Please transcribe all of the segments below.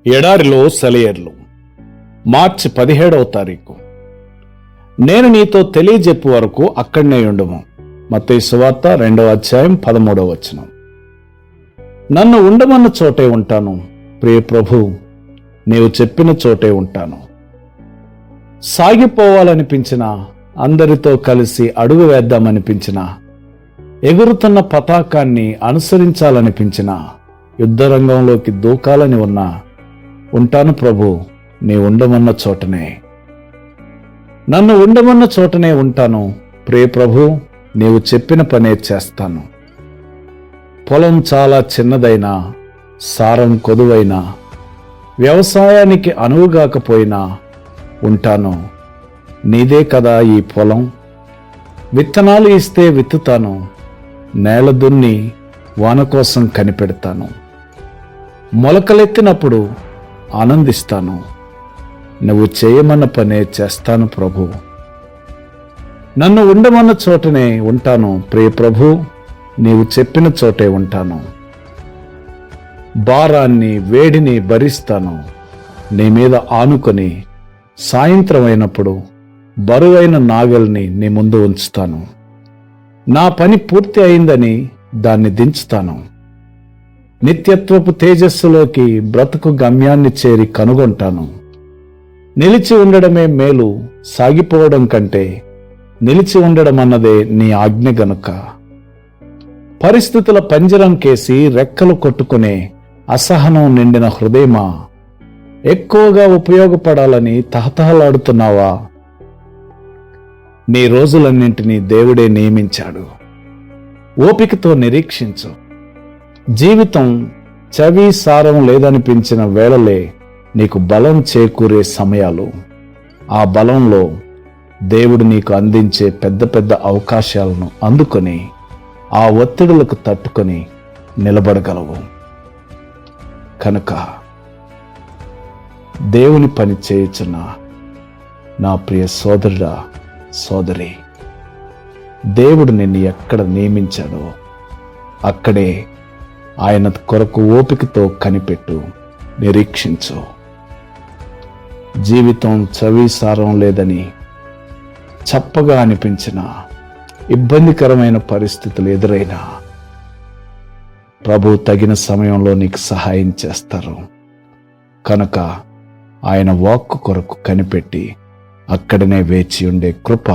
ఎడారిలో సెలయేర్లు. మార్చి 17వ తారీఖు. నేను నీతో తెలియజెప్పు వరకు అక్కడనే ఉండుము. మత్తయి సువార్త 2వ అధ్యాయం 13వ వచనం. నన్ను ఉండమన్న చోటే ఉంటాను ప్రియ ప్రభు, నీవు చెప్పిన చోటే ఉంటాను. సాగిపోవాలనిపించిన, అందరితో కలిసి అడుగు వేద్దామనిపించిన, ఎగురుతున్న పతాకాన్ని అనుసరించాలనిపించిన, యుద్ధరంగంలోకి దూకాలని ఉన్నా ఉంటాను ప్రభు, నీ ఉండమన్న చోటనే. నన్ను ఉండమన్న చోటనే ఉంటాను ప్రియ ప్రభు, నీవు చెప్పిన పనే చేస్తాను. పొలం చాలా చిన్నదైనా, సారం కొదువైనా, వ్యవసాయానికి అనువుగాకపోయినా ఉంటాను. నీదే కదా ఈ పొలం. విత్తనాలు ఇస్తే విత్తుతాను, నేల దున్ని వాన కోసం కనిపెడతాను. మొలకలెత్తినప్పుడు ఆనందిస్తాను. నువ్వు చేయమన్న పనే చేస్తాను ప్రభు. నన్ను ఉండమన్న చోటనే ఉంటాను ప్రియ ప్రభు, నీవు చెప్పిన చోటే ఉంటాను. భారాన్ని, వేడిని భరిస్తాను. నీ మీద ఆనుకొని సాయంత్రం అయినప్పుడు బరువైన నాగల్ని నీ ముందు ఉంచుతాను. నా పని పూర్తి అయిందని దాన్ని దించుతాను. నిత్యత్వపు తేజస్సులోకి బ్రతుకు గమ్యాన్ని చేరి కనుగొంటాను. నిలిచి ఉండడమే మేలు సాగిపోవడం కంటే, నిలిచి ఉండడం అన్నదే నీ ఆజ్ఞ గనుక. పరిస్థితుల పంజరం కేసి రెక్కలు కొట్టుకునే అసహనం నిండిన హృదయమా, ఎక్కువగా ఉపయోగపడాలని తహతహలాడుతున్నావా? నీ రోజులన్నింటినీ దేవుడే నియమించాడు. ఓపికతో నిరీక్షించు. జీవితం చవి సారం లేదనిపించిన వేళలే నీకు బలం చేకూరే సమయాలు. ఆ బలంలో దేవుడు నీకు అందించే పెద్ద పెద్ద అవకాశాలను అందుకొని, ఆ ఒత్తిడులకు తట్టుకొని నిలబడగలవు. కనుక దేవుని పని చేయుచున్న నా ప్రియ సోదరుడా, సోదరి, దేవుడు నిన్ను ఎక్కడ నియమించాడో అక్కడే ఆయన కొరకు ఓపికతో కనిపెట్టు, నిరీక్షించు. జీవితం చవిసారం లేదని చప్పగా అనిపించిన, ఇబ్బందికరమైన పరిస్థితులు ఎదురైనా ప్రభు తగిన సమయంలో నీకు సహాయం చేస్తారు. కనుక ఆయన వాక్కు కొరకు కనిపెట్టి అక్కడనే వేచి ఉండే కృప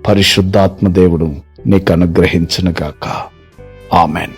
పరిశుద్ధాత్మ దేవుడు నీకు అనుగ్రహించునుగాక. ఆమెన్.